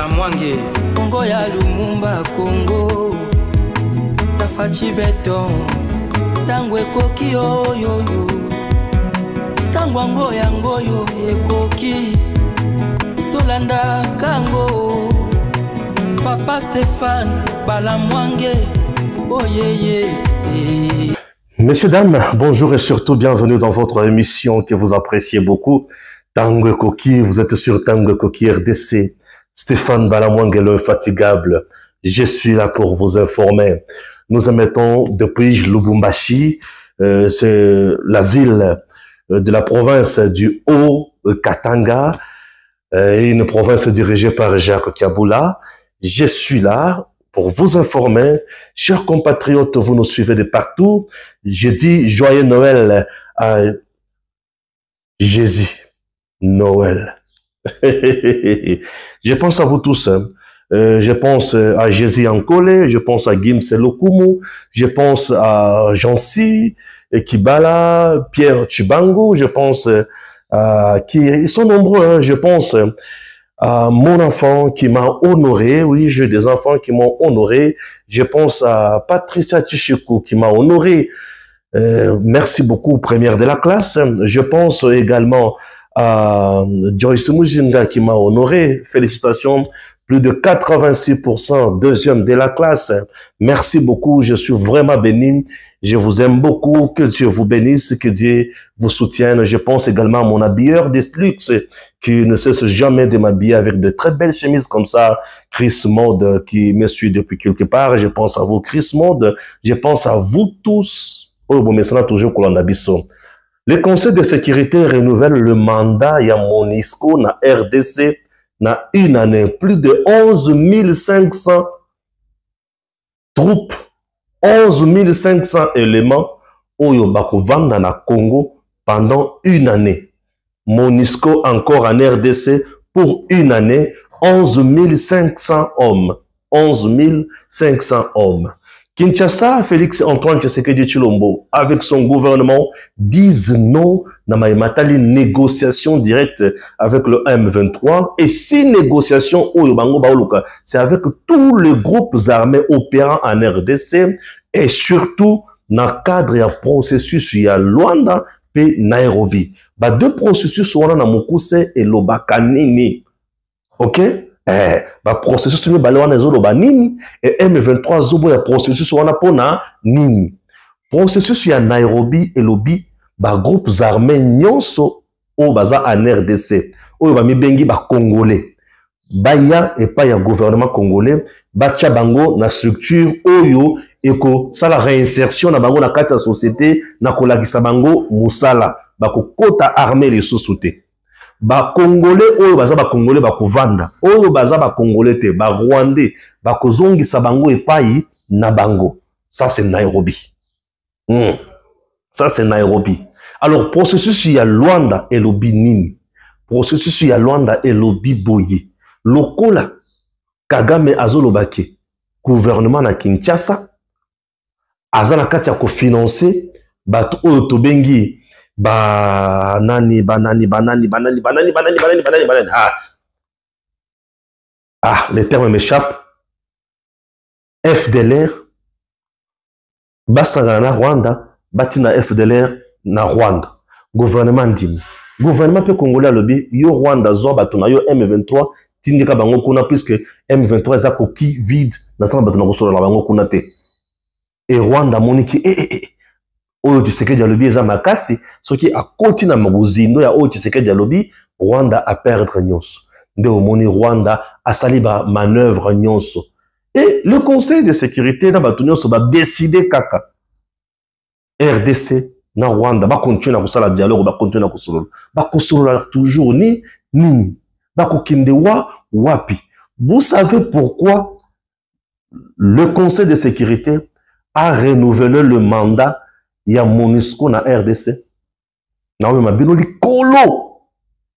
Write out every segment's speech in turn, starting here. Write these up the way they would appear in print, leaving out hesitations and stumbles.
Mwange Congo ya Lumumba Congo Tafachi beton Tangwe koki oyo Tangwa ngoyo ekoki Tolanda kango Papa Stéphane Balamwange Oyeye. Messieurs, dames, bonjour et surtout bienvenue dans votre émission que vous appréciez beaucoup. Tango Koki, vous êtes sur Tango Koki RDC. Stéphane Balamwange, l'infatigable. Je suis là pour vous informer. Nous émettons depuis Lubumbashi, c'est la ville de la province du Haut-Katanga, une province dirigée par Jacques Kabula. Je suis là pour vous informer, chers compatriotes, vous nous suivez de partout. Je dis joyeux Noël à Jésus. Noël. Je pense à vous tous. Je pense à Jésus Ankole, je pense à Gims Lokumu, je pense à Jancy, Kibala, Pierre Chibango, je pense à qui ils sont nombreux, hein. Je pense à mon enfant qui m'a honoré, oui, j'ai des enfants qui m'ont honoré. Je pense à Patricia Chichikou qui m'a honoré. Merci beaucoup, première de la classe. Je pense également à Joyce Mujinga qui m'a honoré. Félicitations. Plus de 86%, deuxième de la classe. Merci beaucoup, je suis vraiment béni. Je vous aime beaucoup, que Dieu vous bénisse, que Dieu vous soutienne. Je pense également à mon habilleur Deslux, qui ne cesse jamais de m'habiller avec de très belles chemises comme ça. Chris Mode, qui me suit depuis quelque part. Je pense à vous, Chris Mode. Je pense à vous tous. Oh, bon, mais ça n'a toujours qu'on a biso. Le Conseil de sécurité renouvelle le mandat. Il y a MONUSCO, na RDC, na une année, plus de 11 500 troupes, 11 500 éléments oyo bakovanda na Congo pendant une année. MONUSCO encore en RDC pour une année, 11 500 hommes. 11 500 hommes. Kinshasa, Félix Antoine Tshisekedi Tshilombo, avec son gouvernement, disent non na matali négociation directe avec le M23. Et si négociation c'est avec tous les groupes armés opérant en RDC et surtout dans le cadre du processus ya Luanda et Nairobi. Ba deux processus wana na mukuse et lobakanini. OK? Ba processus ni balewana zolo ba nini et M23 zobo ya processus wana pona nini. Processus ya Nairobi et lobi ba groupes armés nyonso o baza en RDC o ba mibengi ba congolais baya et pas ya gouvernement congolais bacha bango na structure oyo eko sala réinsertion na bango na kati ya société na kolakisa bango musala bako kota armée les sous-soutés. Ba congolais oyo baza ba congolais ba kovanda oyo baza ba congolais te ba rwandais ba kozongisa bango epai na bango. Ça c'est Nairobi. Ça c'est Nairobi. Alors processus ya Luanda et lobi nini. Processus ya Luanda et lobi boye. Lokola Kagame azolobake gouvernement na Kinshasa azana kati ya ko financer bato oyo tobengi banani. Les termes m'échappent. FDLR basangana na Rwanda batina FDLR na Rwanda. Gouvernement ndim. Gouvernement pe congolais alobi yo Rwanda zo bato na yo M23 tindika bango kuna puisque M23 za koki vide na sana bato na kosola bango kuna te. Et Rwanda moniki oyo Tshisekedi alobi eza makasi soki akoti na mabuzindo ya oyo Tshisekedi alobi Rwanda a perdre nyonso. Nde omoni Rwanda asali ba manœuvre nyonso. Et le Conseil de sécurité na bato nyonso ba décider kaka RDC na Rwanda ba continuer na kosala dialogue, ba continuer na kosolola. Ba kosolola toujours ni nini. Ba kokinde wapi. Vous savez pourquoi le Conseil de sécurité a renouvelé le mandat ya MONUSCO na RDC?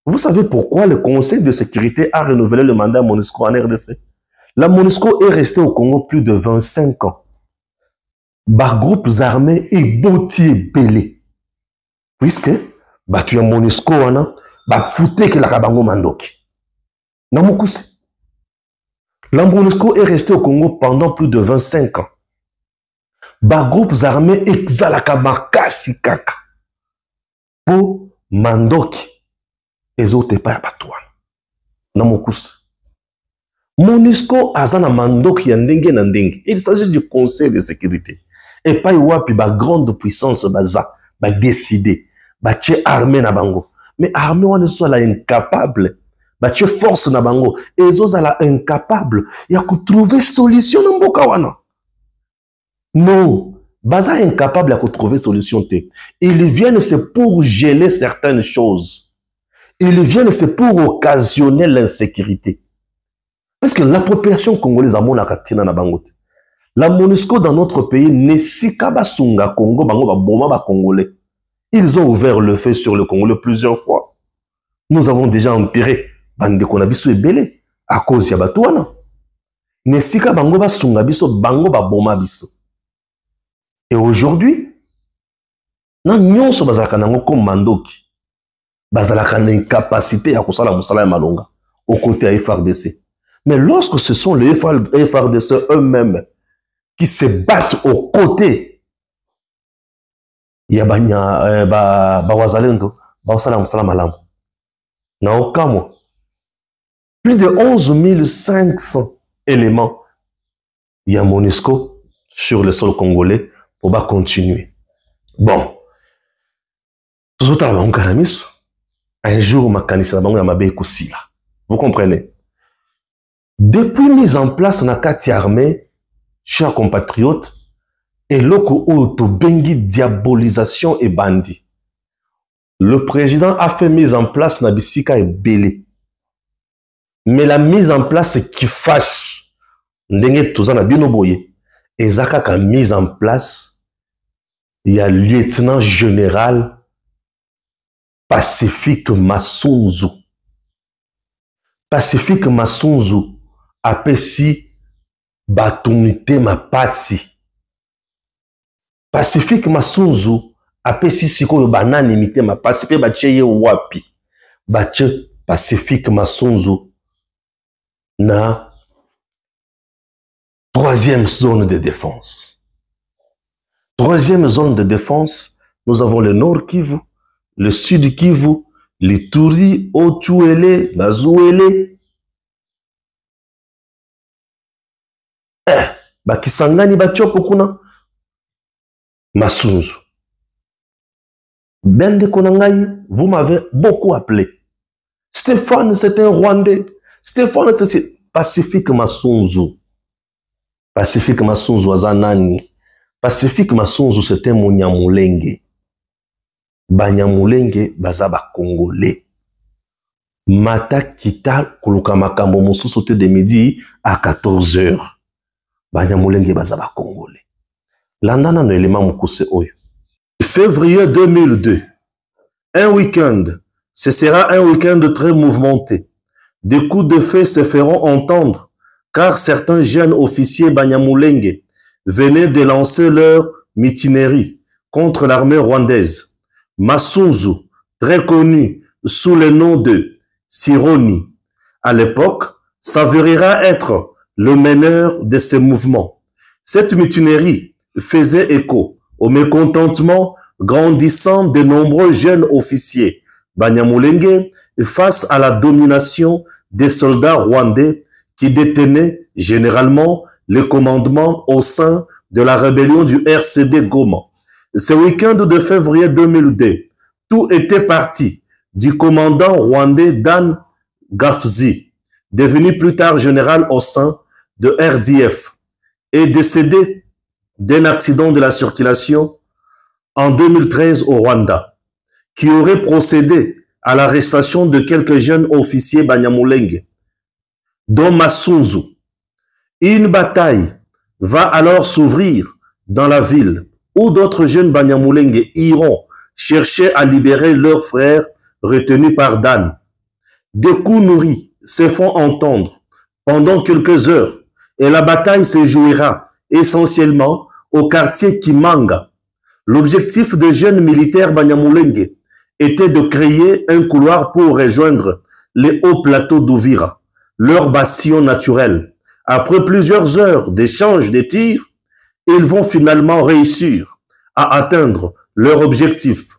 Vous savez pourquoi le Conseil de sécurité a renouvelé le mandat MONUSCO en RDC? La MONUSCO est restée au Congo plus de 25 ans. Par groupes armés et botier belé. Puisque, tu as MONUSCO, ba fouté que la kabango mandoki. Na mukuse. La MONUSCO est restée au Congo pendant plus de 25 ans. Ba groupes armés exalaka makasi kaka. Po mandoki ezote pa ya batouana. Na mokusa. MONUSCO azana mandoki ya ndenge na ndenge. Il s'agit du Conseil de sécurité. Et pas wapi ba grande puissance baza, ba décider, ba tche armée na bango. Mais armée wana soit la incapable, ba tche force na bango, et ezo la incapable, ya ko trouver solution na mboka wana. Non, baza incapable ya ko trouver solution te. Ils viennent c'est pour geler certaines choses. Ils viennent c'est pour occasionner l'insécurité. Parce que la population congolaise a mon akatina na bangote. La MONUSCO dans notre pays n'est si kabasunga Congo bango ba boma ba congolais. Ils ont ouvert le feu sur le Congolais plusieurs fois. Nous avons déjà enterré bande konabiso ebele à cause ya batouana. Ne sika bango ba sunga biso bango ba boma biso. Et aujourd'hui, na nyonso bazalaka nango comme mandoki. Bazalaka na incapacité ya kosala musala ya malonga au côté ya FARDC. Mais lorsque ce sont les FARDC eux-mêmes qui se battent aux côtés, il y a Wazalendo, na Okamo. Plus de 11 500 éléments, il y a MONUSCO sur le sol congolais pour continuer. Bon, un jour, vous comprenez? Depuis mise en place na kati armée, chers compatriotes, et loko auto bengi diabolisation et bandit. Le président a fait mise en place na bisika et belé. Mais la mise en place qui fâche, ndenge tozana bino boye, ezaka ka mise en place, il y a lieutenant général Pacifique Massunzu. Pacifique Massunzu apesi batumite mapasi. Pacifique Massunzu apesi sikoyo banani mite mapasi pe bacheye wapi. Bache Pacifique Massunzu na troisième zone de défense. Troisième zone de défense, nous avons le Nord Kivu, le Sud Kivu, l'Ituri, Otuele, Bazuele. Bakisangani bachopo kuna Massunzu. Bende Konangaï, vous m'avez beaucoup appelé. Stéphane, c'est un Rwandais. Stéphane, c'est Pacifique Massunzu. Pacifique Massunzu azanani. Pacifique Massunzu, c'était mon Nyamulenge. Banyamulenge bazaba congolais. Mata kita kuluka makambo mususu te de midi à 14 h. Banyamulenge bazaba congolais. Landana no élément mukuse oyo. Février 2002. Un week-end. Ce sera un week-end très mouvementé. Des coups de feu se feront entendre car certains jeunes officiers Banyamulenge venaient de lancer leur mutinerie contre l'armée rwandaise. Massunzu, très connu sous le nom de Sironi, à l'époque, s'avérera être le meneur de ces mouvements. Cette mutinerie faisait écho au mécontentement grandissant de nombreux jeunes officiers Banyamulenge face à la domination des soldats rwandais qui détenaient généralement le commandement au sein de la rébellion du RCD Goma. Ce week-end de février 2002, tout était parti du commandant rwandais Dan Gafzi, devenu plus tard général au sein de RDF, et décédé d'un accident de la circulation en 2013 au Rwanda, qui aurait procédé à l'arrestation de quelques jeunes officiers Banyamulenge, dont Massunzu. Une bataille va alors s'ouvrir dans la ville où d'autres jeunes Banyamulenge iront chercher à libérer leurs frères retenus par Dan. Des coups nourris se font entendre pendant quelques heures et la bataille se jouera essentiellement au quartier Kimanga. L'objectif des jeunes militaires Banyamulenge était de créer un couloir pour rejoindre les hauts plateaux d'Uvira, leur bastion naturel, Après plusieurs heures d'échange de tirs, ils vont finalement réussir à atteindre leur objectif.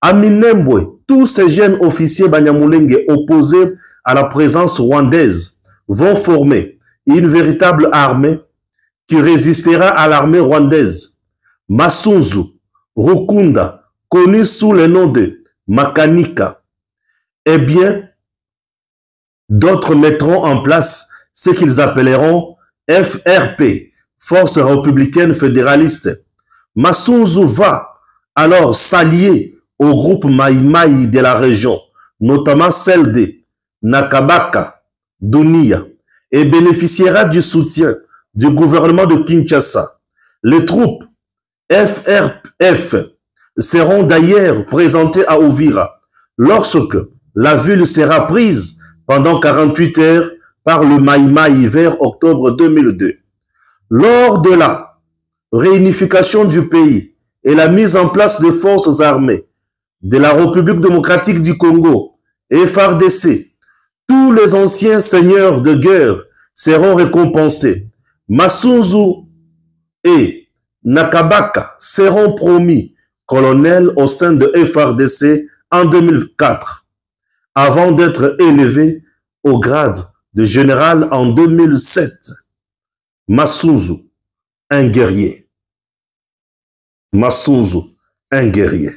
À Minembwe, tous ces jeunes officiers Banyamulenge opposés à la présence rwandaise vont former une véritable armée qui résistera à l'armée rwandaise. Masunzu, Rukunda, connu sous le nom de Makanika, eh bien, d'autres mettront en place ce qu'ils appelleront FRP, Force républicaine fédéraliste. Masunzu va alors s'allier au groupe Maïmaï de la région, notamment celle de Nakabaka, Dunia, et bénéficiera du soutien du gouvernement de Kinshasa. Les troupes FRF seront d'ailleurs présentées à Uvira lorsque la ville sera prise pendant 48 heures par le Maïmaï vers octobre 2002. Lors de la réunification du pays et la mise en place des forces armées de la République démocratique du Congo, FARDC, tous les anciens seigneurs de guerre seront récompensés. Masunzu et Nakabaka seront promis colonels au sein de FARDC en 2004, avant d'être élevés au grade de général en 2007. Masunzu, un guerrier. Masunzu, un guerrier.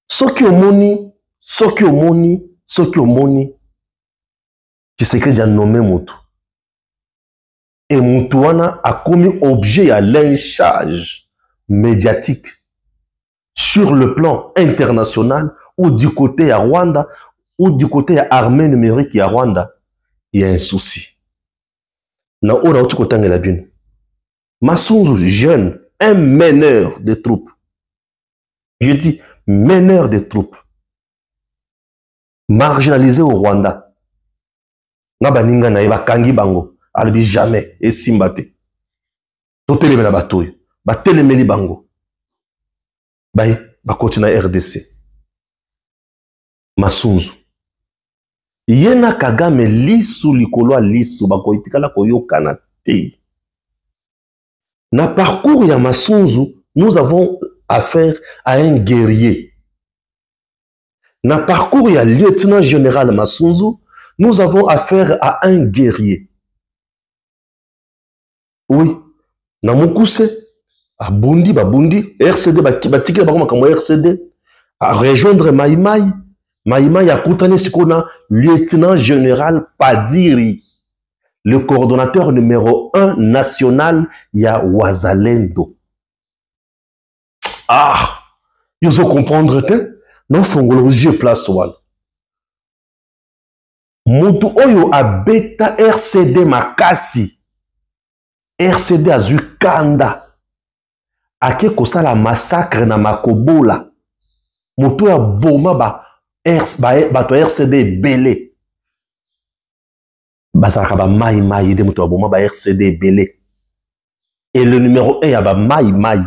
Soki omoni, Tshisekedi a nommé Moutou. Et Moutouana a commis objet à lynchage médiatique sur le plan international ou du côté à Rwanda ou du côté à armée numérique à Rwanda. Il y a un souci. Na ora uti kotangela bino. Masunzu jeune, un meneur de troupes. Je dis meneur de troupes. Marginalisé au Rwanda. Ngaba ninga na eba kangi bango. Albi jamais et simbate. Toteleme na batoyo. Batelemeli bango. Baye, bakoti na RDC. Masunzu. Yena Kagame lisu likolo lisu bakoitikala koyokana te. Na parcours ya Masunzu, nous avons affaire à un guerrier. Na parcours ya lieutenant général Masunzu, nous avons affaire à un guerrier. Oui. Na Mukuse, à Bundi, RCD, batikela bakoma kamo RCD, à rejoindre Maïmaï. Maïmaï a koutane sikona lieutenant général Padiri, le coordonnateur numéro 1 national ya Wazalendo. Ah, ils ont comprendre que non fongologie place wal. Mutu oyo abeta RCD makasi. RCD azukanda. Ake kosala massacre na Makobola. Mutu ya boma bato RCD belé. Basaka ba Maïmaï de mutu ya boma ba RCD belé. Et le numéro 1 ya ba Maïmaï,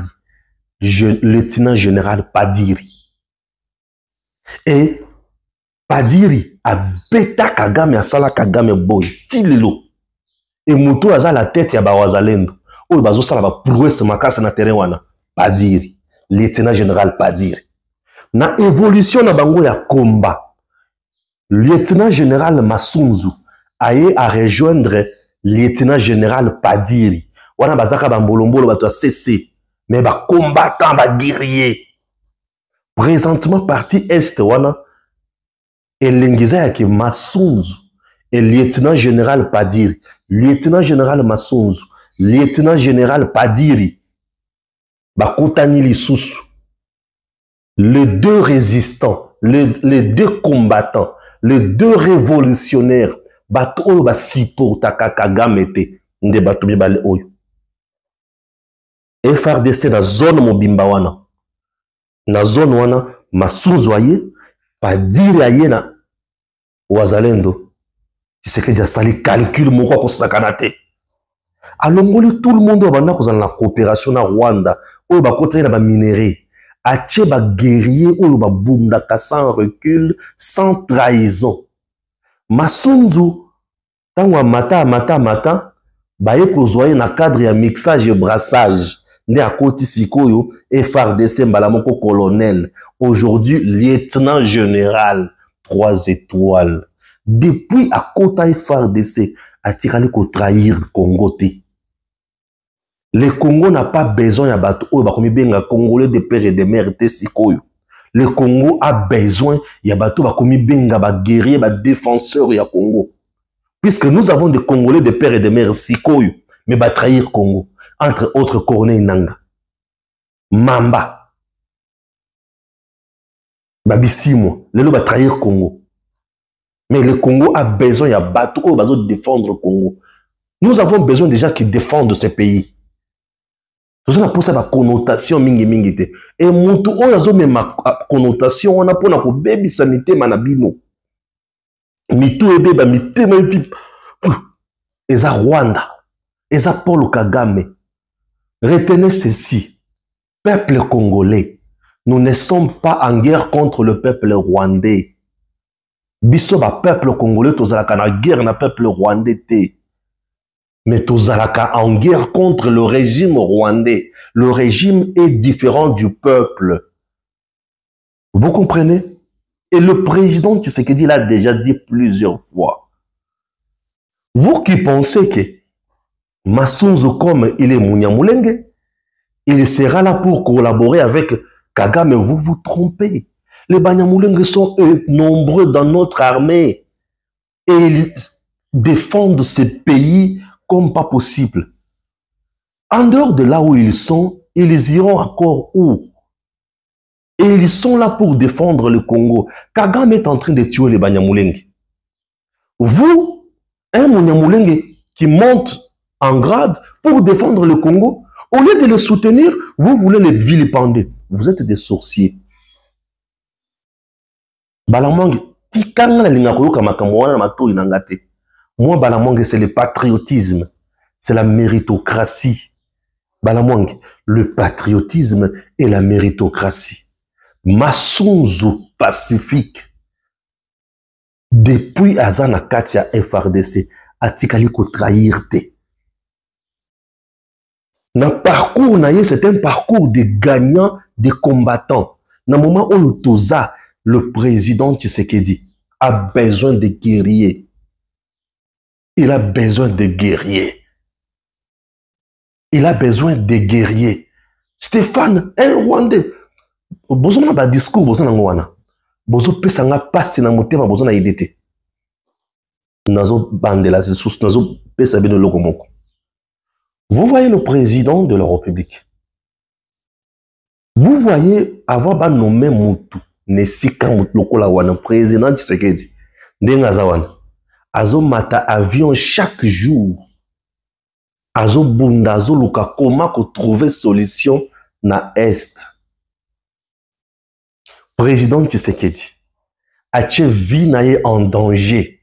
lieutenant général Padiri. Et Padiri a beta Kagame a sala Kagame boy tililo. Et mutu aza la tête ya ba Wazalendo. Oyo bazo sala ba prouesse makasa na terrain wana. Padiri, lieutenant général Padiri. Na évolution na bango ya combat, lieutenant général Masunzu aye à rejoindre lieutenant général Padiri. Wana bazaka bambolombolo bato a CC, mais ba combattant ba guerrier. Présentement parti est wana elengiza yake Masunzu et lieutenant général Padiri, lieutenant général Masunzu, lieutenant général Padiri. Ba kotani lisusu. Les deux résistants, les deux combattants, les deux révolutionnaires, bato oyo basipotaka Kagame te, nde bato mibale oyo. FARDC na zone mobimba wana. Na zone wana, Masunzu aye, Padiri aye na Wazalendo. Tshisekedi asali calcul moko akosakana te. Alongoli tout le monde abanda kozala na coopération na Rwanda, oyo bakotaki na ba minerais. Ache ba guerrier oyo ba bundaka sans recul, sans trahison. Masunzu, tangwa mata, baye kozwa na cadre ya mixage et brassage nde akoti sikoyo FARDC mbala moko colonel, aujourd'hui lieutenant général 3 étoiles. Depuis akota FARDC atikali ko trahir Congo te. Le Congo n'a pas besoin ya bato oyo bakomi benga congolais de père et de mère te sikoyo. Le Congo a besoin ya bato bakomi benga ba guerrier ba défenseur ya Congo. Puisque nous avons des Congolais de père et de mère sikoyo mais ba trahir Congo. Entre autres Corneille Nangaa, Mamba, Babissimo, les gens vont trahir Congo. Mais le Congo a besoin, il y a bateau, il va défendre le Congo. Nous avons besoin de gens qui défendent ce pays. C'est ça pour ça la connotation mingi mingi te. Et mutu on a même ma connotation on a pour na ko baby sanité manabino. Mitu ebeba mité maiti. Eza Rwanda, eza Paul Kagame. Retenez ceci, peuple congolais, nous ne sommes pas en guerre contre le peuple rwandais. Biso ba peuple congolais, tozalaka na guerre na peuple rwandais te. Mais tozalaka en guerre contre le régime rwandais. Le régime est différent du peuple. Vous comprenez? Et le président Tshisekedi l'a déjà dit plusieurs fois. Vous qui pensez que Masunzu, comme il est Munyamulenge, il sera là pour collaborer avec Kagame. Vous vous trompez. Les Banyamulenge sont nombreux dans notre armée et ils défendent ce pays comme pas possible. En dehors de là où ils iront encore où? Et ils sont là pour défendre le Congo. Kagame est en train de tuer les Banyamulenge. Vous, un Munyamulenge qui monte en grade pour défendre le Congo, au lieu de le soutenir, vous voulez les vilipender. Vous êtes des sorciers. Balamangue, moi, Balamangue, c'est le patriotisme, c'est la méritocratie. Balamangue, le patriotisme et la méritocratie. Masunzu pacifique. Depuis Azana Katia FARDC, atikali ko trahir te. Na parcours naye, c'est un parcours de gagnants, de combattants. Na moment où Toza, le président Tshisekedi, a besoin de guerriers. Il a besoin de guerriers. Il a besoin de guerriers. Stéphane, un Rwandais. Bozo na ba discours, bozo na ngwana. Bozo pesa nga pasi na motema, bozo na idete. Nazo bandela, nazo pesa bino lokomoko. Vous voyez le président de la République. Vous voyez, avant de nommer Moutou, Nesika Moutoula Wana, président Tshisekedi, Ndengazawan, Azo mata avion chaque jour. Azo bunda, azo luka, comment trouver solution na Est. Président Tshisekedi, Ache vie naye en danger.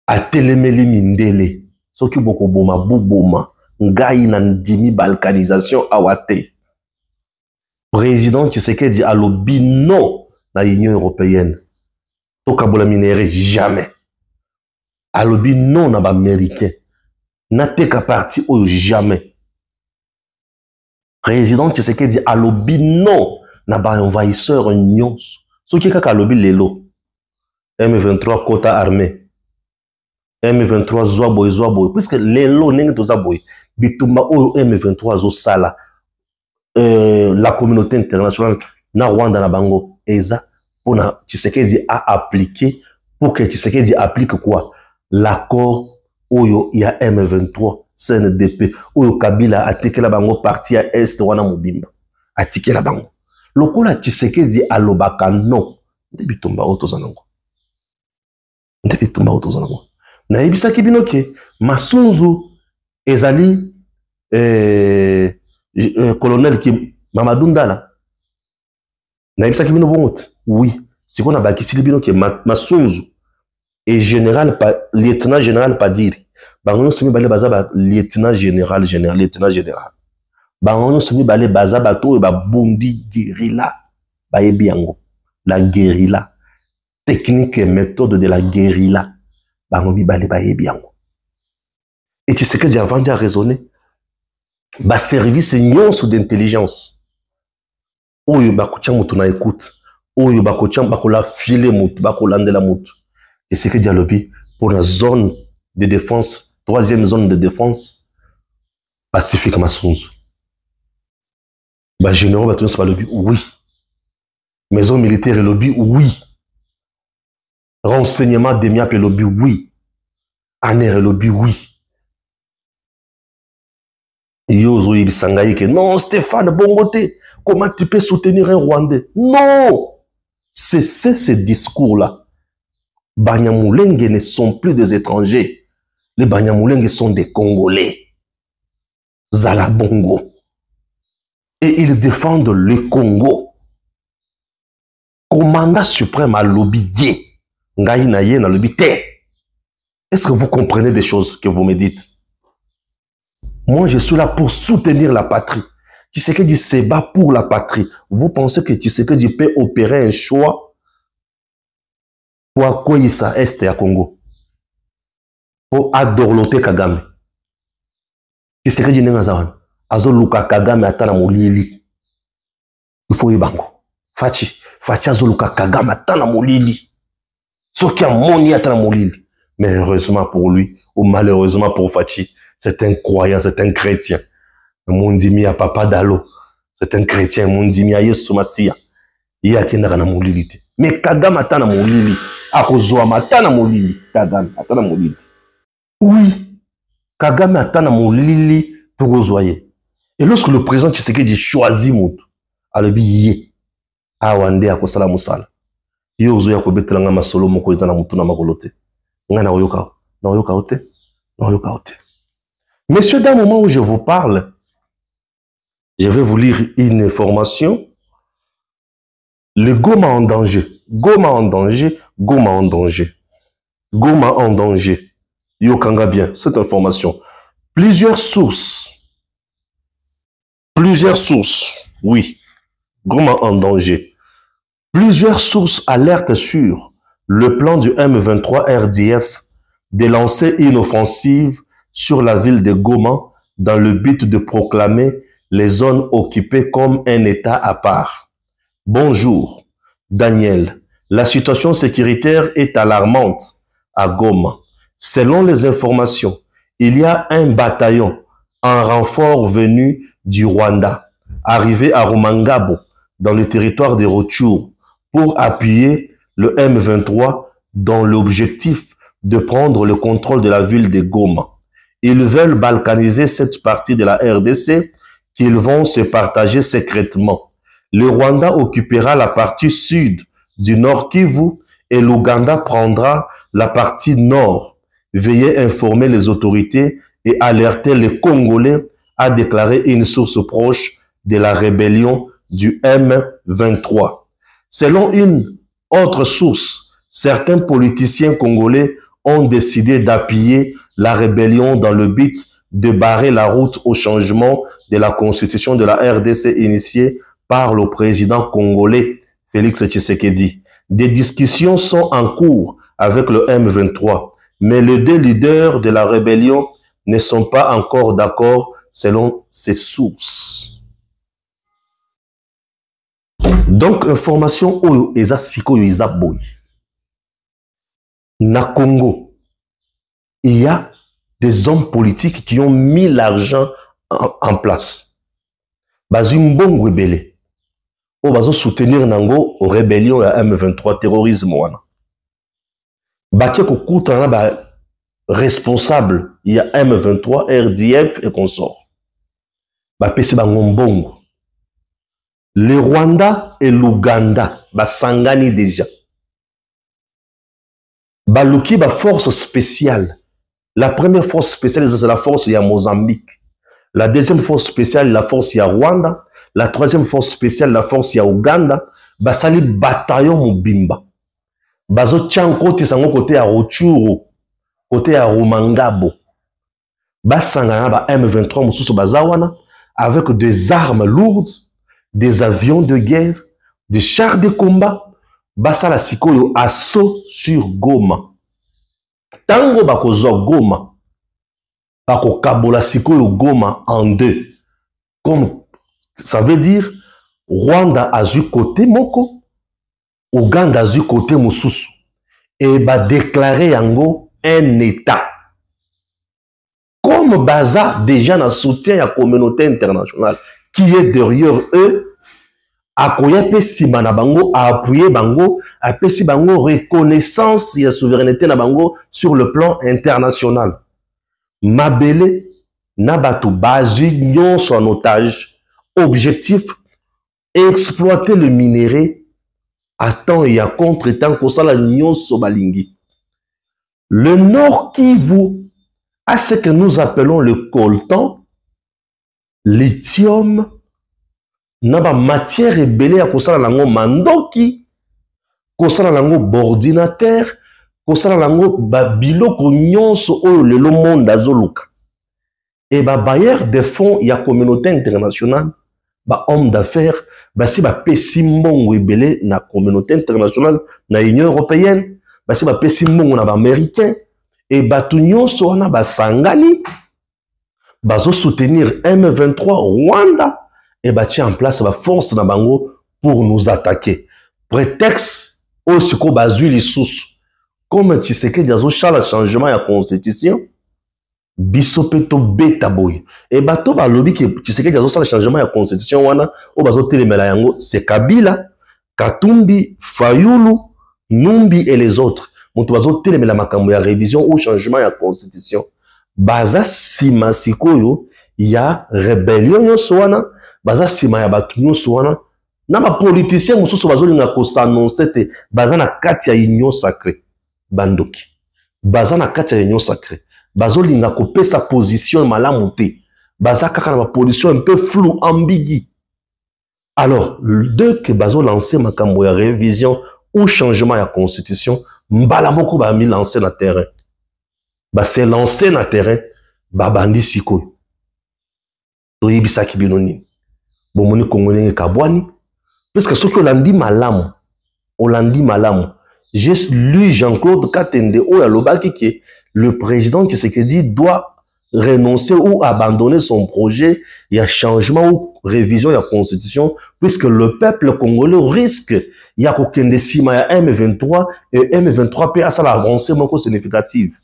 A telemeli mindele. Soki boko boma buboma ngai na ndimi balkanisation awate. Président Tshisekedi alobi non na Union européenne. Toka bola minere jamais. Alobi non na ba américain. Na teka parti oyo jamais. Président Tshisekedi alobi non na ba envahisseur nyonso. Soki kaka alobi lelo. M23 quota armée. M23 Zwaboy. Puisque les lots n'engagent pas Zwaboy. Bitumba ou M23 zo sala. La communauté internationale na Rwanda na Bango. Eza pour na Tshisekedi a appliqué pour que Tshisekedi applique quoi? L'accord où il y a M23 CNDP où Kabila a tiqué la Bango parti à Est wana mobimba. A tiqué la Bango. Lokola Tshisekedi alobaka non. Bitumba auto zanango. Bitumba auto zanango. Na ebisa kibino ke Masunzu ezali colonel ki Mamadou Ndala. Na ebisa kibino bongote. Oui, c'est qu'on a bakisi libino ke Masunzu et général lieutenant général Padiri. Bango semi balé baza lieutenant général. Bango semi balé baza bato e ba bondi guérilla ba yebiango. La guérilla, technique et méthode de la guérilla. Bangobi bale baye biango. Et tu sais que j'ai avant de raisonner. Bah, service nyonso d'intelligence. Oyo bakutia mutu na écoute. Oyo bakutia bakola filer mutu, bakolandela mutu. Et c'est que dialobi pour la zone de défense, troisième zone de défense, Pacifique Masunzu. Bah, généraux batonos ba lobby, oui. Maison militaire et lobby, oui. Renseignement des miapes et lobby, oui. Aner et lobby, oui. Yozo Ibisangaï que non, Stéphane Bongoté, comment tu peux soutenir un Rwandais? Non! Cessez ce discours-là. Banyamulenge ne sont plus des étrangers. Les Banyamulenge sont des Congolais. Zalabongo. Et ils défendent le Congo. Commandant suprême à l'obiye. Ngaï naye na l'obite. Est-ce que vous comprenez des choses que vous me dites? Moi, je suis là pour soutenir la patrie. Tshisekedi se bat pour la patrie. Vous pensez que Tshisekedi peut opérer un choix pour accueillir sa Est à Congo? Pour adorloter Kagame. Tshisekedi n'est pas Azo Luka Kagame atana molili. Il faut y bango. Fachi Azo Luka Kagame atana molili. Soki amoni atana molili. Mais heureusement pour lui, ou malheureusement pour Fachi, c'est un croyant, c'est un chrétien. Mondimi a papa dalo. C'est un chrétien. Mondimi a Yesu Masia. Il y a qui n'a pas molili. Mais Kagame atana molili. Akozwa atana molili. Kagame atana molili. Oui. Kagame atana molili pour ozoyer. Et lorsque le président Tshisekedi choisit Moutou, alobi yé, awande akosala musala. Yo ozoya kobetelanga masolo moko ezana mutu na makolote. Nga na oyoka ote. Na oyoka ote. Messieurs, d'un moment où je vous parle, je vais vous lire une information. Le Goma en danger. Goma en danger. Goma en danger. Goma en danger. Yokanga bien, cette information. Plusieurs sources, oui. Goma en danger. Plusieurs sources alertent sur le plan du M23 RDF de lancer une offensive sur la ville de Goma dans le but de proclamer les zones occupées comme un État à part. Bonjour, Daniel. La situation sécuritaire est alarmante à Goma. Selon les informations, il y a un bataillon en renfort venu du Rwanda, arrivé à Rumangabo, dans le territoire de Rutshuru, pour appuyer le M23 dans l'objectif de prendre le contrôle de la ville de Goma. Ils veulent balkaniser cette partie de la RDC qu'ils vont se partager secrètement. Le Rwanda occupera la partie sud du Nord Kivu et l'Ouganda prendra la partie nord. Veuillez informer les autorités et alerter les Congolais, a déclaré une source proche de la rébellion du M23. Selon une autre source, certains politiciens congolais ont décidé d'appuyer la rébellion dans le but de barrer la route au changement de la constitution de la RDC initiée par le président congolais Félix Tshisekedi. Des discussions sont en cours avec le M23, mais les deux leaders de la rébellion ne sont pas encore d'accord selon ces sources. Donc, information oyo eza sikoyo eza boy. Na Congo, il y a des hommes politiques qui ont mis l'argent en place. Bazumbongo ebele. O bazo soutenir nango aux rébellions à M23 terrorisme wana. Baké ko kuta na ba responsable, il y a M23, RDF et consorts. Ba pesi bango mbongo. Le Rwanda et l'Ouganda ba sangani déjà. Baluki ba force spéciale. La première force spéciale c'est la force ya Mozambique. La deuxième force spéciale la force ya Rwanda. La troisième force spéciale la force ya Ouganda. Basali bataillon mobimba. Bazo tchanko tisango côté ya Rutshuru, côté ya Rumangabo. Basangana ba M23 mususu bazawana avec des armes lourdes, des avions de guerre, des chars de combat. Basala sikoyo assaut sur Goma. Tango bakozo Goma. bako kabola sikoyo Goma en deux. Comme ça veut dire Rwanda a eu côté moko, Ouganda a eu côté mosusu. Et ba déclarer yango un état. Comme Baza déjà na soutien à la communauté internationale qui est derrière eux, a sima na bango, a appuyé bango, a pesi bango reconnaissance et souveraineté na bango sur le plan international. Mabele Nabatu Bazu nyonso en otage. Objectif, exploiter le minerai à temps et à contre-temps pour ça la nyonso balingi. Le Nord Kivu a ce que nous appelons le coltan, lithium, naba matière rebelle à kosala lango mandoki, kosala lango bordinateur, kosala lango babilo nyonso oyo lelo monde azoluka. Et ba bailleur de fonds ya communauté internationale, ba homme d'affaires, ba si ba pesi mbongo ebele na communauté internationale, na Union européenne, ba si ba pesi mbongo na ba américain, et ba tout nyonso wana ba sangani, bazo soutenir M23 Rwanda, et bah tient en place la force na bango pour nous attaquer. Prétexte au siko bazu les sous. Comme tu sais que diazo chala changement à constitution, bisopeto beta boy. Et bah to ba lobby que tu sais que diazo chala changement à constitution wana, o bazo telemela yango, c'est Kabila, Katumbi, Fayulu, Numbi et les autres. Monto bazo telemela makambo ya révision ou changement à constitution. Baza sima sikoyo, il y a rébellion yo soana. Baza sima ya batu nyonso wana na ba politicien mosusu bazolinga ko s'annoncer te baza na kati ya union sacrée bandoki baza na kati ya union sacrée bazolinga ko pesa position malamu te baza kaka na ba position un peu flou ambigu. Alors deux que bazo lancer makambo ya révision ou changement ya constitution mbala moko ba mi lancer na terrain ba se lancer na terrain ba bandi sikoyo to yibisa kibinoni bomoni congolais kabwani parce que ce que Olandi malamu j'ai lu Jean-Claude Katende ou alobaki que le président Tshisekedi doit renoncer ou abandonner son projet, il y a changement ou révision de la constitution puisque le peuple congolais risque il y a aucun décima ya M23 et M23 peut à ça l'avancée beaucoup significative.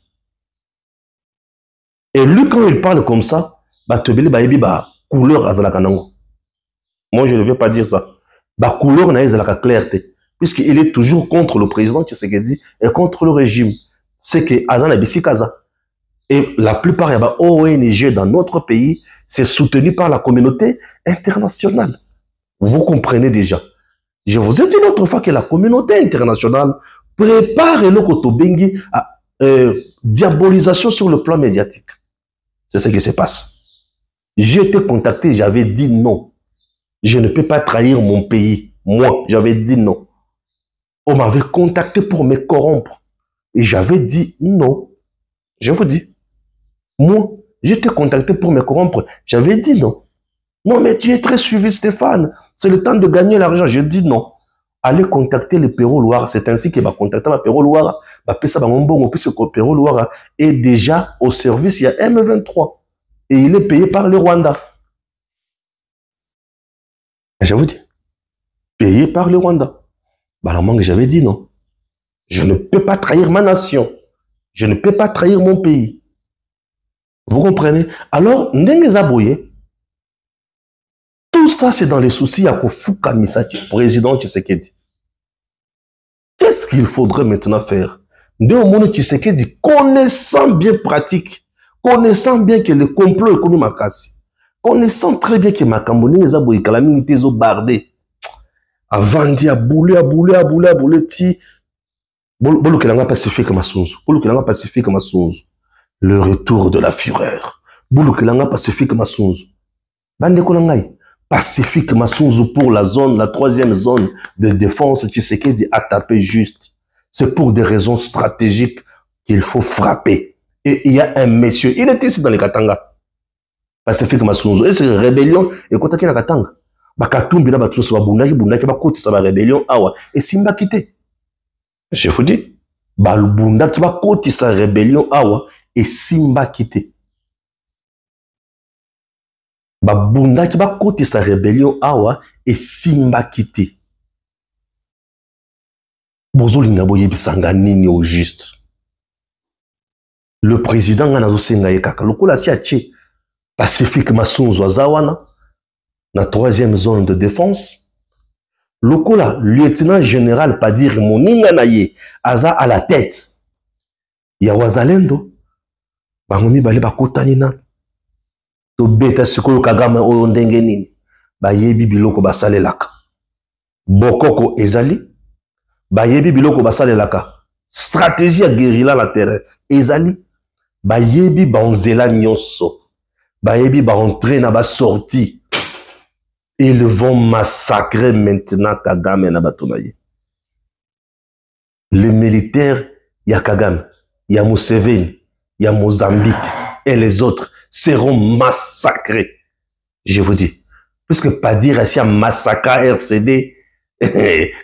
Et lui quand il parle comme ça ba tebeli ba yebi ba couleur azala kanango. Moi, je ne veux pas dire ça. Ba couleur na la clarté, puisqu'il est toujours contre le président Tshisekedi et contre le régime. C'est que Azana Bissikaza. Et la plupart des ONG dans notre pays, c'est soutenu par la communauté internationale. Vous comprenez déjà. Je vous ai dit l'autre fois que la communauté internationale prépare le Kotobengi à diabolisation sur le plan médiatique. C'est ce qui se passe. J'ai été contacté, j'avais dit non. Je ne peux pas trahir mon pays. Moi, j'avais dit non. On m'avait contacté pour me corrompre. Et j'avais dit non. Je vous dis. Moi, j'étais contacté pour me corrompre. J'avais dit non. Non, mais tu es très suivi, Stéphane. C'est le temps de gagner l'argent. Je dis non. Allez contacter le Pérou Loire. C'est ainsi qu'il va contacter le Pérou Loire. Puisque le Pérou Loire est déjà au service. Il y a M23. Et il est payé par le Rwanda. Je vous dis, payé par le Rwanda. Bah, j'avais dit non. Je ne peux pas trahir ma nation. Je ne peux pas trahir mon pays. Vous comprenez? Alors, tout ça, c'est dans les soucis à Kofuka Misati, président Tshisekedi. Qu'est-ce qu'il faudrait maintenant faire? Ndéomono Tshisekedi, connaissant bien pratique, connaissant bien que le complot est connu Makasi, connaissant très bien que Makamboni les aboui calamité zo bardé. Avant d'y abouler, ti. Bolo kelanga pacifique masunzu. Bolo kelanga pacifique masunzu. Le retour de la fureur. Bolo kelanga pacifique masunzu. Bande konangai. Pacifique masunzu pour la zone, la troisième zone de défense Tshisekedi a tapé juste. C'est pour des raisons stratégiques qu'il faut frapper. Et il y a un monsieur, il était ici dans les Katanga. Pacifique Masunzu. Et c'est rébellion. Et quand il y a Katanga, Bakatumbi na batu sa bundaki bakoti sa rébellion awa. Et simba kité. Je vous dis, bundaki bakoti sa rébellion awa et simba kité. babunda ki bakotisa rébellion awa esimba kiti bozolinga boyebisanga nini au juste. Le président nga nazosenga ye kaka lokola si atie Pacifique Masunzu azawana na 3e zone de défense. Lokola lieutenant général Padiri moninga na ye aza à la tête ya wazalendo bango mibale bakutani na to beta sikoyo Kagame oyo ndenge nini bayebi biloko basalelaka bokoko ezali bayebi biloko basalelaka stratégie ya guérilla na terrain ezali bayebi banzela nyonso bayebi baentrer na basorti. Ils vont massacrer maintenant Kagame na batunaye. Les militaires ya Kagame, ya Museveni, ya Mozambique et les autres seront massacrés. Je vous dis. Puisque pas dire si un massacre RCD,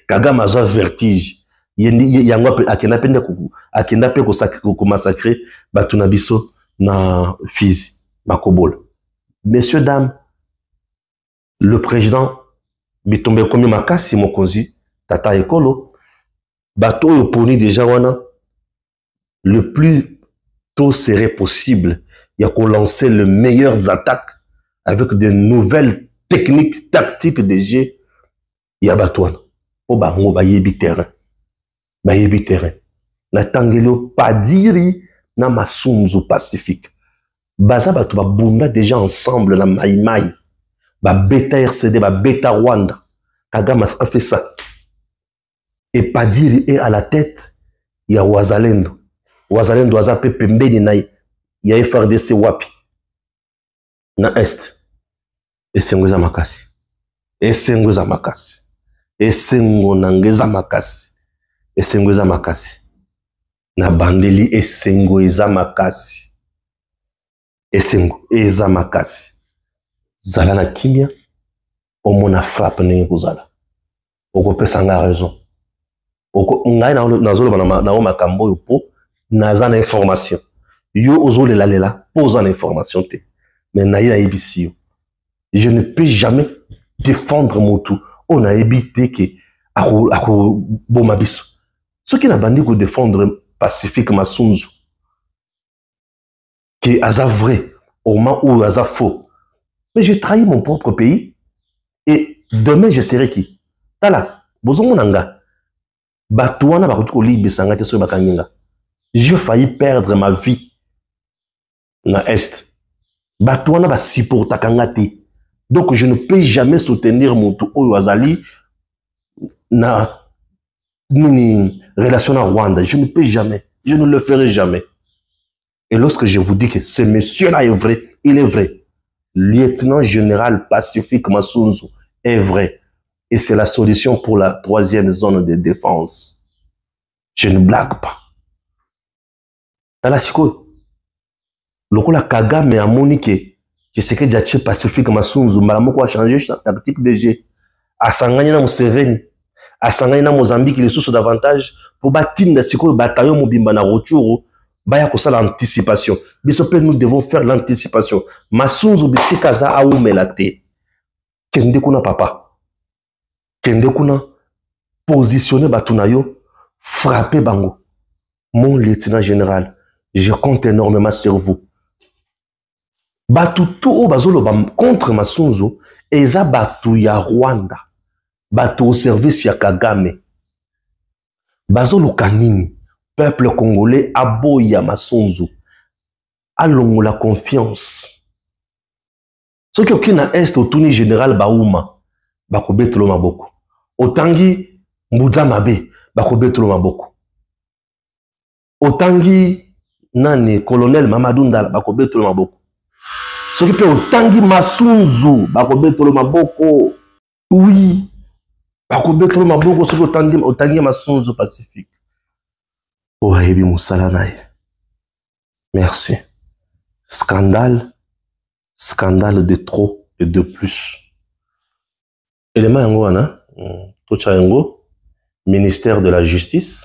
Kagame a un vertige. Yango akenda pe ko massacrer batuna biso na Fizi, Makobol. Messieurs, dames, le président Bitombe Komi Makasi Mokonzi, Tata Ekolo, bato oponi déjà wana, le plus tôt serait possible, il y a qu'on lancer les meilleures attaques avec de nouvelles techniques tactiques de jeu. Il y a batouana. Po bango bayebi terrain. Bayebi terrain. Na tangelo Padiri na Masunzu Pacifique. Baza bato babunda déjà ensemble na Maïmaï. Ba bêta RCD, ba bêta Rwanda. Kagame a fait ça. Et Padiri est à la tête, il y a Wazalendo. Wazalendo aza pe pembeni na il y a FRDC wapi. Na Est. Esengo za makasi. Esengo za makasi. Esengo nangeza makasi. Esengo za makasi. Na bandeli esengo eza makasi. Esengo eza makasi. Zala na kimia, omona frappe ne kozala. Oko pesa nga raison. Oko ngai na zolo na makambo yo po naza na information. Yo ozole la lela pose en information te. Mais na ila ebisi yo. Je ne peux jamais défendre mon tout. On a évité que ako bomabiso. Ce qui n'a bandi ko défendre Pacifique Masunzu. Qui aza vrai au moment où aza faux. Mais j'ai trahi mon propre pays. Et demain, je serai qui? Tala, bozomonanga. Batouana bakutuko libe sangate so bakanyinga. J'ai failli perdre ma vie na Est. Batouana ba siporta kangate. Donc je ne peux jamais soutenir mon tout Oyazali na nini relation à Rwanda. Je ne peux jamais. Je ne le ferai jamais. Et lorsque je vous dis que ce monsieur-là est vrai, il est vrai. Lieutenant général Pacifique Masunzu est vrai. Et c'est la solution pour la 3e zone de défense. Je ne blague pas. Talasiko, lokola Kagame a moniqué, je sais que Diaché Pacifique Masunzu, Malamoko a changé sa tactique de jeu. A Sangani na Museveni, a Sangani na Mozambique, il est sous davantage pour bâtir la Siko, bataillon Mobimba na Rochuru. Baya ko sala l'anticipation. Bisope, nous devons faire l'anticipation. Masunzu bisikaza aoumelate. Kende kuna papa. Kende kuna positionner batunayo, frapper bango. Mon lieutenant général, je compte énormément sur vous. Batu tout bazolo contre Masunzu, eza batu ya Rwanda. Batu au service ya Kagame. Bazolo kanini. Peuple congolais aboya Masunzu. Allons la confiance. Ce qui est na est au tourni général Baouma, bakobetolo maboko. Otangi Mbuzamabe, bakobetolo maboko. Otangi nani colonel Mamadou Ndala, bakobetolo maboko. Ce qui est otangi Masunzu, bakobetolo maboko. Oui, bakobetolo maboko. Ce qui est otangi Masunzu Pacifique. Ohayebi Moussalanaï. Merci. Scandale. Scandale de trop et de plus. Élément yango wana, tocha yango, ministère de la Justice.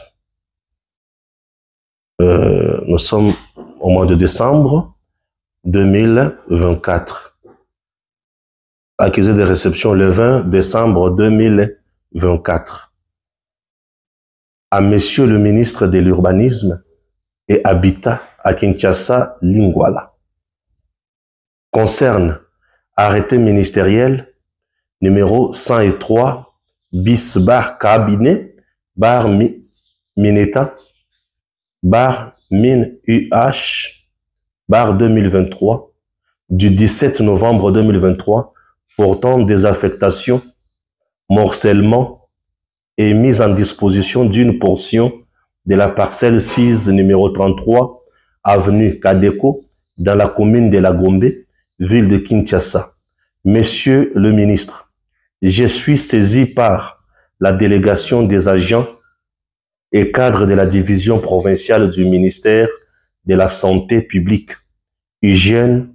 Nous sommes au mois de décembre 2024. accusé de réception le 20 décembre 2024. À Monsieur le ministre de l'Urbanisme et Habitat à Kinshasa, Lingwala. Concerne arrêté ministériel numéro 103 bis bar cabinet bar Mineta bar min UH bar 2023 du 17 novembre 2023 portant désaffectation, morcellement et mise en disposition d'une portion de la parcelle 6 numéro 33 avenue Kadeko dans la commune de la Gombe, ville de Kinshasa. Monsieur le ministre, je suis saisi par la délégation des agents et cadres de la division provinciale du ministère de la Santé publique, Hygiène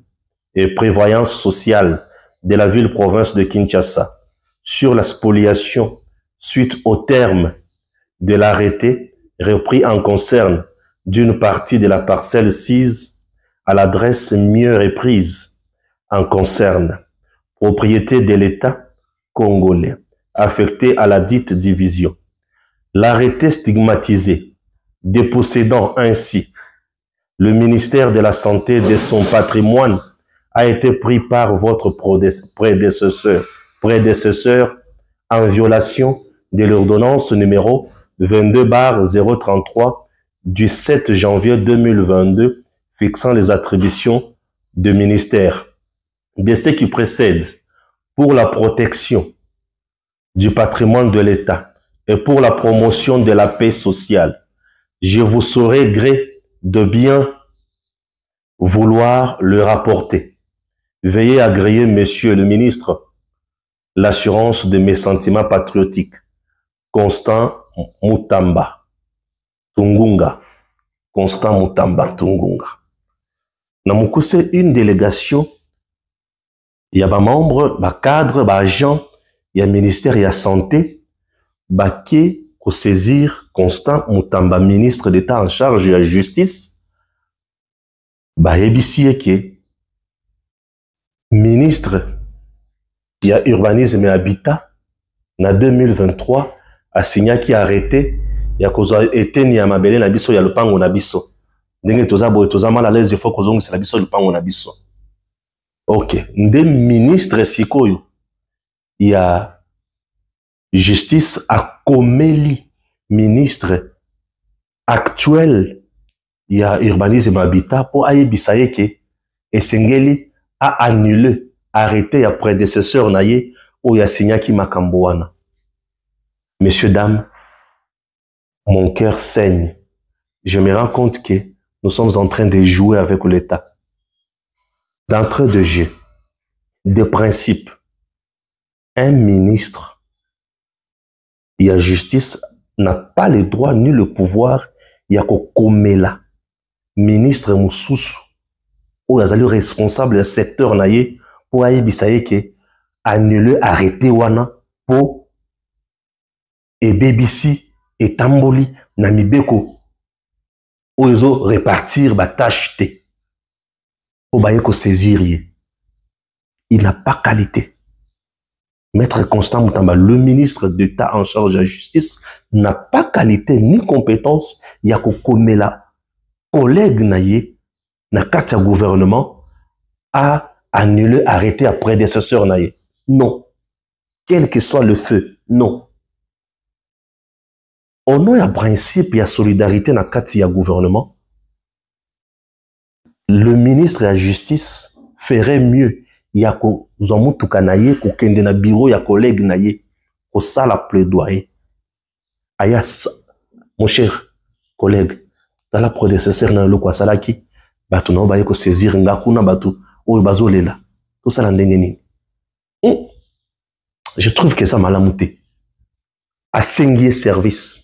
et Prévoyance sociale de la ville-province de Kinshasa sur la spoliation suite au terme de l'arrêté repris en concerne d'une partie de la parcelle 6 à l'adresse mieux reprise en concerne propriété de l'État congolais affecté à la dite division. L'arrêté stigmatisé, dépossédant ainsi le ministère de la Santé de son patrimoine, a été pris par votre prédécesseur en violation de l'ordonnance numéro 22/033 du 7 janvier 2022 fixant les attributions du ministère. De ce qui précède, pour la protection du patrimoine de l'État et pour la promotion de la paix sociale, je vous saurai gré de bien vouloir le rapporter. Veuillez agréer, monsieur le ministre, l'assurance de mes sentiments patriotiques. Constant Mutamba Tungunga. Constant Mutamba Tungunga. Namukuse une délégation, il y a des membres, des cadres, des agents, il y a ministère, il y a santé, qui au saisir Constant Mutamba, ministre d'État en charge de la justice, ministre, il y a urbanisme et habitat, en 2023, a signé qui a arrêté, il y a cause été ni à mabele na biso, il y a le pango na biso. Ndenge toza boy, toza mal à l'aise, il faut qu'on se la biso le pango na biso. Ok. Nde ministre sikoyo, il y a justice à Komeli, ministre actuel, il y a urbanisme et habitat, pour aye bisayeke, et Sengeli a annulé, arrêté à prédécesseur naye, ou ya signaki makamboana. Messieurs, dames, mon cœur saigne. Je me rends compte que nous sommes en train de jouer avec l'État. D'entrée de jeu, de principe, un ministre, il y a justice, n'a pas le droit ni le pouvoir, il y a Komela, ministre Moussous, ou il y a le responsable du secteur naye, pour aye bisaye que annuler, arrêter wana, pour et BBC et Tamboli, Namibeko, où ils ont répartir ba tâche té. Pour bailler saisir. Il n'a pas qualité. Maître Constant Mutamba, le ministre d'État en charge de la justice, n'a pas qualité ni compétence. Il y a Komela, collègue naye, na katia gouvernement, a annulé, arrêté à prédécesseur naye. Non. Quel que soit le feu, non. Au nom du principe, il y a solidarité dans le gouvernement. Le ministre de la Justice ferait mieux. Il y a des bureau, il y a des collègues naye, au sala plaidoyer. Mon cher collègue, dans la prédécesseur dans le quoi salaki, batu na ba ko saisir ngakuna batu o bazolela. Tout ça l'andengeni. Je trouve que ça m'a lamuté. À sengier service.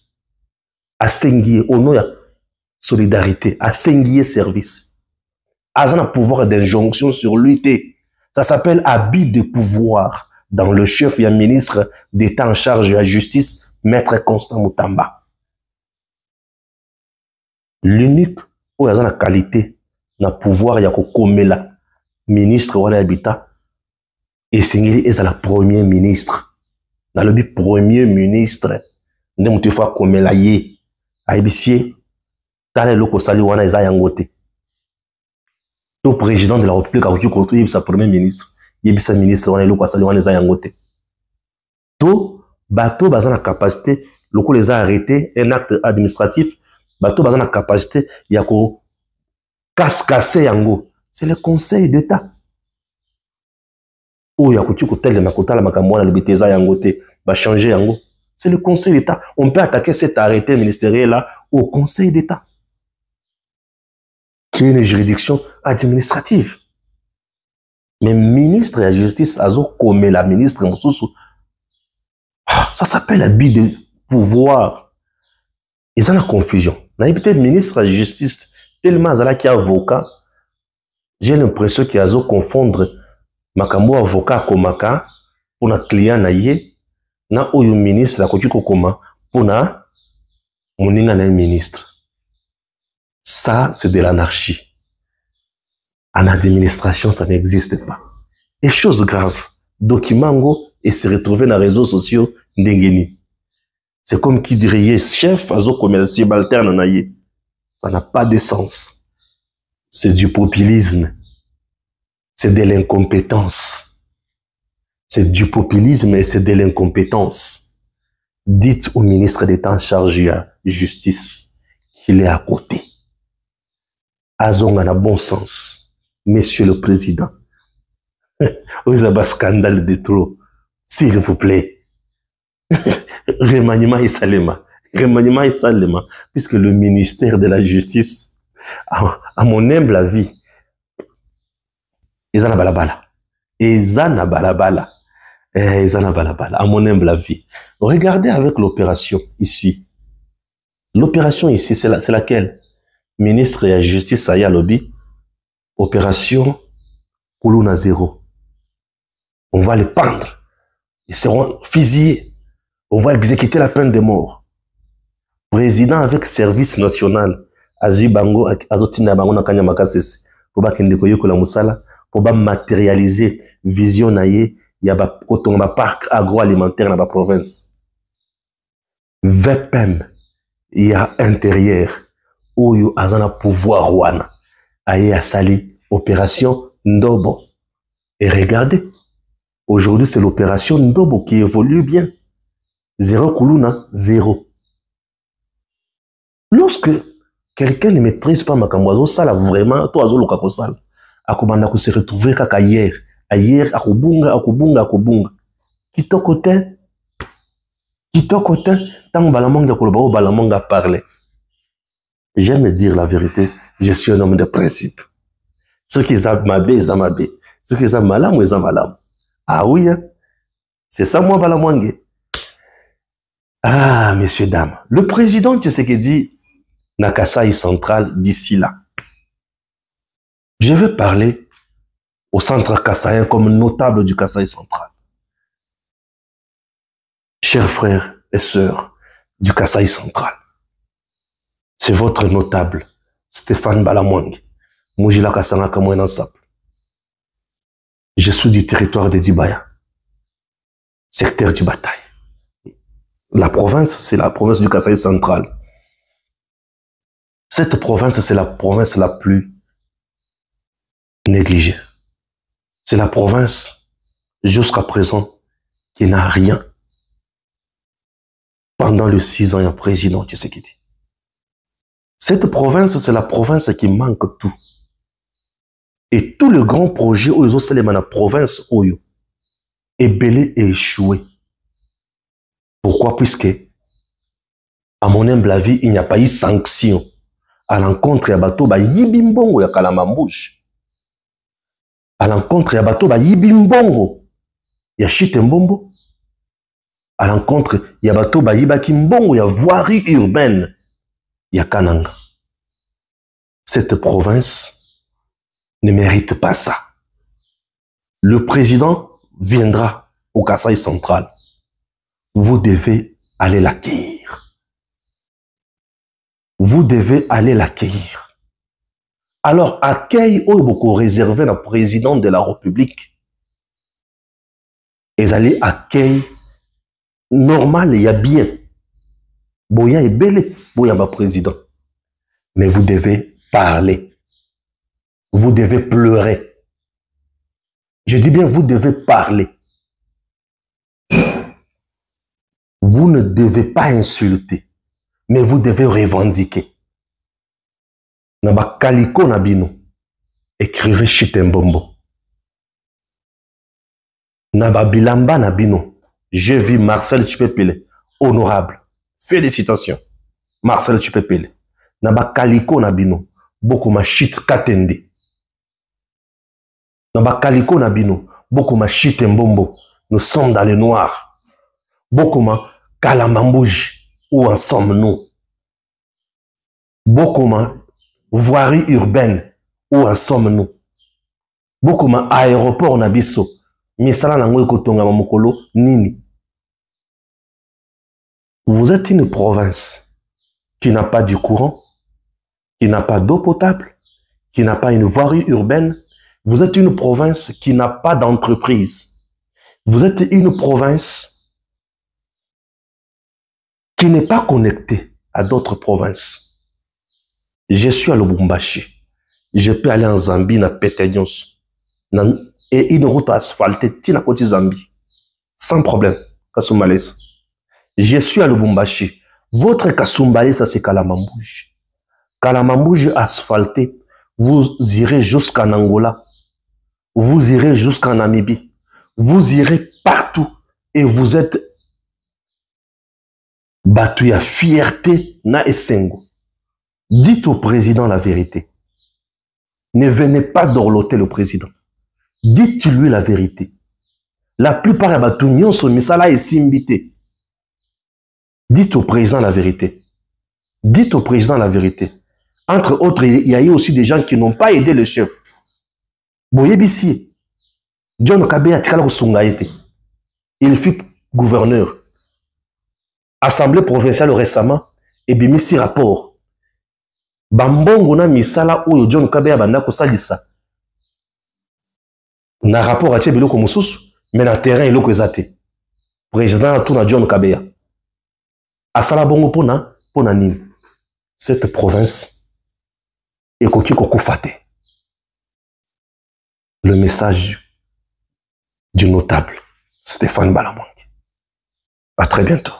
À sengier, au nom de la solidarité, à sengier service. À un pouvoir d'injonction sur lui. Ça s'appelle abus de pouvoir. Dans le chef, il y a un ministre d'État en charge de la justice, Maître Constant Mutamba. L'unique où il y a la qualité, le pouvoir, il y a Komela, ministre de l'Habitat, Et Singeli est la premier ministre. Dans le but premier ministre, nous avons fois comme la yé, aïbissier, t'as le kosali wana eza yangote. Tout président de la République a reçu sa premier ministre, yébissa ministre wana le kosali wana eza yangote. Tout bateau bazan la capacité, le coup les a arrêtés, un acte administratif, bateau bazan la capacité, yako casser yango. C'est le Conseil d'État. Ou yakuti kotel makota la makamwana le biteza yangote, va changer yango. C'est le Conseil d'État. On peut attaquer cet arrêté ministériel là au Conseil d'État, qui est une juridiction administrative. Mais ministre de la Justice, azo comme la ministre Moussoussou, ça s'appelle abus de pouvoir. Ils ont la confusion. Peut-être ministre de la Justice, tellement Zala qui est avocat, j'ai l'impression qu'il y a à confondre makambo avocat komaka pour un client naïe, na oyo ministre la koki kokoma pour na moninga na ministre. Ça, c'est de l'anarchie. En administration, ça n'existe pas. Et chose grave, document et se retrouver dans les réseaux sociaux ndengeni. C'est comme qui dirait chef azo commercial balterne naïe. Ça n'a pas de sens. C'est du populisme. C'est de l'incompétence. C'est du populisme et c'est de l'incompétence. Dites au ministre d'État en charge de la justice qu'il est à côté. Azonga na bon sens. Monsieur le Président. Vous avez un scandale de trop. S'il vous plaît. Remaniement et Salema. Remaniement et Salema. Puisque le ministère de la Justice, à mon humble avis, Ezana balabala. Ezana balabala. Ezana balabala. À mon humble avis. Regardez avec l'opération ici. L'opération ici, c'est laquelle? Ministre de la Justice, Aya Lobby. Opération Koulouna Zéro. On va les pendre. Ils seront fusillés. On va exécuter la peine de mort. Président avec service national. Azi Bango, Azotina Bango Nakanya Makasese. Pour ba kende koyoko la musala. Pour ba matérialiser vision naye. Ya ba koton ba parc agroalimentaire na ba province. VPM. Ya intérieur. Oyo azana pouvoir wana. Aye a sali. Opération Ndobo. Et regardez. Aujourd'hui, c'est l'opération Ndobo qui évolue bien. Zéro Koulouna, zéro. Lorsque quelqu'un ne maîtrise pas Makamwazo, ça là vraiment, toi, Azo Lokako Sal, Akomanda se retrouver kaka hier. Ayer, Akobunga, Akobunga, Akobunga. Kitokote, tant Balamanga Kolobao, Balamanga parlait. J'aime dire la vérité, je suis un homme de principe. Ceux qui ont mabé, ils ont mabé. Ceux qui ont malam, ils ont malam. Ah oui, hein? C'est ça, moi, Balamwangue. Ah, messieurs, dames. Le président Tshisekedi na Kasai central d'ici là. Je vais parler au centre kassaïen comme notable du Kasai central. Chers frères et sœurs du Kasai central, c'est votre notable, Stéphane Balamwangue. Mujila Kasanga Kamouena Sap. Je suis du territoire de Dibaya, secteur du bataille. La province, c'est la province du Kasai central. Cette province, c'est la province la plus négligée. C'est la province, jusqu'à présent, qui n'a rien pendant les 6 ans, il y a un président, tu sais qui dit. Cette province, c'est la province qui manque tout. Et tout le grand projet où ils ont célébré la province Oyo est belé et échoué. Pourquoi? Puisque, à mon humble avis, il n'y a pas eu sanction à l'encontre de bateau ba yibimbongo ya Kalamambouche. À l'encontre de bateau ba yibimbongo ya Chitembombo. À l'encontre de bateau ba yibakimbongo ya voirie urbaine ya Kananga. Cette province ne mérite pas ça. Le président viendra au Kasai central. Vous devez aller l'accueillir. Vous devez aller l'accueillir. Alors, accueil au beaucoup réservé le président de la République. ils allaient accueillir normal, il y a bien. Boya est belle, Boya est président. Mais vous devez parler. Vous devez pleurer. Je dis bien, vous devez parler. Vous ne devez pas insulter, mais vous devez revendiquer. Naba kaliko nabino, écrivez Chitembombo. Naba bilamba nabino, j'ai vu Marcel Tshipepele, honorable. Félicitations, Marcel Tshipepele. Naba kaliko nabino, beaucoup ma shit katende. Naba kaliko nabino, beaucoup ma Chitembombo. Nous sommes dans le noir. Beaucoup ma Kalamambouji, où en sommes-nous? Beaucoup ma voirie urbaine, où en sommes-nous? Beaucoup ma aéroport nabiso, misala nangwe kotonga mamokolo nini. Vous êtes une province qui n'a pas du courant, qui n'a pas d'eau potable, qui n'a pas une voirie urbaine. Vous êtes une province qui n'a pas d'entreprise. Vous êtes une province qui n'est pas connectée à d'autres provinces. Je suis à Lubumbashi. Je peux aller en Zambie, na Pétagnos. Et une route asphaltée, tina côté Zambie. Sans problème. Kasumbalesa. Je suis à Lubumbashi. Votre Kasumbalesa, c'est Kalamambouji. Kalamambouji asphalté. Vous irez jusqu'en Angola. Vous irez jusqu'en Namibie. Vous irez partout. Et vous êtes battu à fierté na esengo. Dites au président la vérité. Ne venez pas dorloter le président. Dites-lui la vérité. La plupart des batunions sont mis ça là et simbité. Dites au président la vérité. Dites au président la vérité. Entre autres, il y a eu aussi des gens qui n'ont pas aidé le chef. Boyebisi, John Kabea Tikala Kusungaïte. Il fut gouverneur. Assemblée provinciale récemment, et bimisi rapport. Bambongo na misala ou John Kabea banda kosalisa. Na rapport à Tchébilo Komusus, mais na terrain il est exaté. Président tout na John Kabea. Asala bongo pona nini. Cette province est koki kokufate. Le message du notable Stéphane Balamwang. À très bientôt.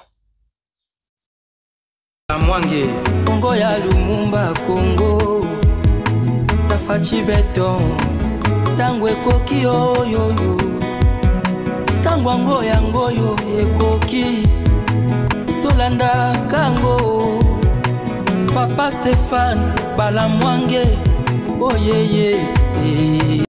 Mwange Congo ya Lumumba Congo Tafachi beton Tangwe koki oyoyo Tangwango yangoyo ekoki Tolanda kango Papa Stéphane Balamwang. Oh yeah yeah.